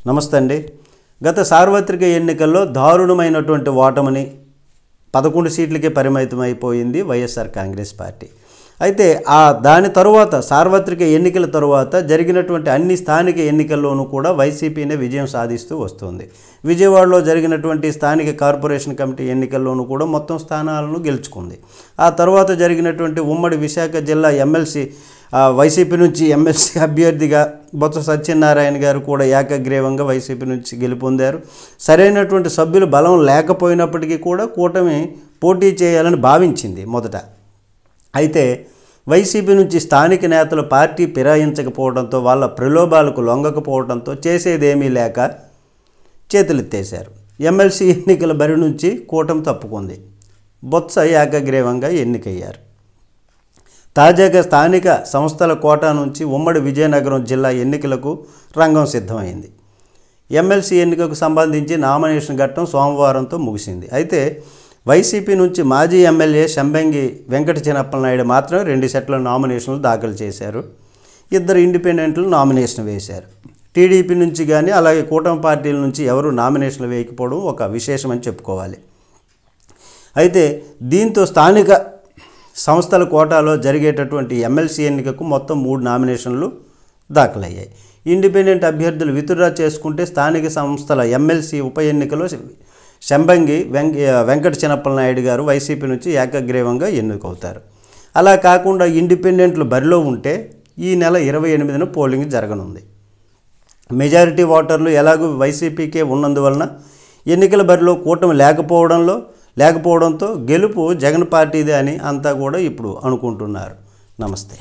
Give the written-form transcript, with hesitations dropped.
నమస్తే అండి. గత సార్వత్రిక ఎన్నికల్లో దారుణమైనటువంటి ఓటమిని 11 సీట్లకే పరిమితం అయిపోయింది వైఎస్ఆర్ కాంగ్రెస్ పార్టీ. అయితే దాని తరువాత సార్వత్రిక ఎన్నికల తరువాత జరిగినటువంటి అన్ని స్థానిక ఎన్నికల్లోనూ కూడా వైసీపీనే విజయం సాధిస్తూ వస్తుంది. విజయవాడలో జరిగినటువంటి స్థానిక కార్పొరేషన్ కమిటీ ఎన్నికల్లోనూ కూడా మొత్తం స్థానాలను గెలుచుకుంది. ఆ తర్వాత జరిగినటువంటి ఉమ్మడి విశాఖ జిల్లా ఎమ్మెల్సీ వైసీపీ నుంచి ఎమ్మెల్సీ అభ్యర్థిగా బొత్స సత్యనారాయణ గారు కూడా ఏకగ్రీవంగా వైసీపీ నుంచి గెలుపొందారు. సరైనటువంటి సభ్యుల బలం లేకపోయినప్పటికీ కూడా కూటమి పోటీ చేయాలని భావించింది మొదట. అయితే వైసీపీ నుంచి స్థానిక నేతలు పార్టీ ఫిరాయించకపోవడంతో, వాళ్ళ ప్రలోభాలకు లొంగకపోవడంతో చేసేదేమీ లేక చేతులెత్తేశారు. ఎమ్మెల్సీ ఎన్నికల బరి నుంచి కూటమి తప్పుకుంది. బొత్స ఏకగ్రీవంగా ఎన్నికయ్యారు. తాజాగా స్థానిక సంస్థల కోటా నుంచి ఉమ్మడి విజయనగరం జిల్లా ఎన్నికలకు రంగం సిద్ధమైంది. ఎమ్మెల్సీ ఎన్నికకు సంబంధించి నామినేషన్ ఘట్టం సోమవారంతో ముగిసింది. అయితే వైసీపీ నుంచి మాజీ ఎమ్మెల్యే శంబంగి వెంకట చినప్పలనాయుడు మాత్రం 2 సెట్ల నామినేషన్లు దాఖలు చేశారు. 2 ఇండిపెండెంట్లు నామినేషన్ వేశారు. టీడీపీ నుంచి కానీ అలాగే కూటమి పార్టీల నుంచి ఎవరు నామినేషన్లు వేయకపోవడం ఒక విశేషమని చెప్పుకోవాలి. అయితే దీంతో స్థానిక సంస్థల కోటాలో జరిగేటటువంటి ఎమ్మెల్సీ ఎన్నికకు మొత్తం 3 నామినేషన్లు దాఖలయ్యాయి. ఇండిపెండెంట్ అభ్యర్థులు విత్డ్రా చేసుకుంటే స్థానిక సంస్థల ఎమ్మెల్సీ ఉప ఎన్నికలో శంబంగి వెంకట చినప్పలనాయుడు గారు వైసీపీ నుంచి ఏకగ్రీవంగా ఎన్నికవుతారు. అలా కాకుండా ఇండిపెండెంట్లు బరిలో ఉంటే ఈ నెల 28న పోలింగ్ జరగనుంది. మెజారిటీ ఓటర్లు ఎలాగూ వైసీపీకే ఉన్నందువలన ఎన్నికల బరిలో కూటమి లేకపోవడంతో గెలుపు జగన్ పార్టీదే అని అంతా కూడా ఇప్పుడు అనుకుంటున్నారు. నమస్తే.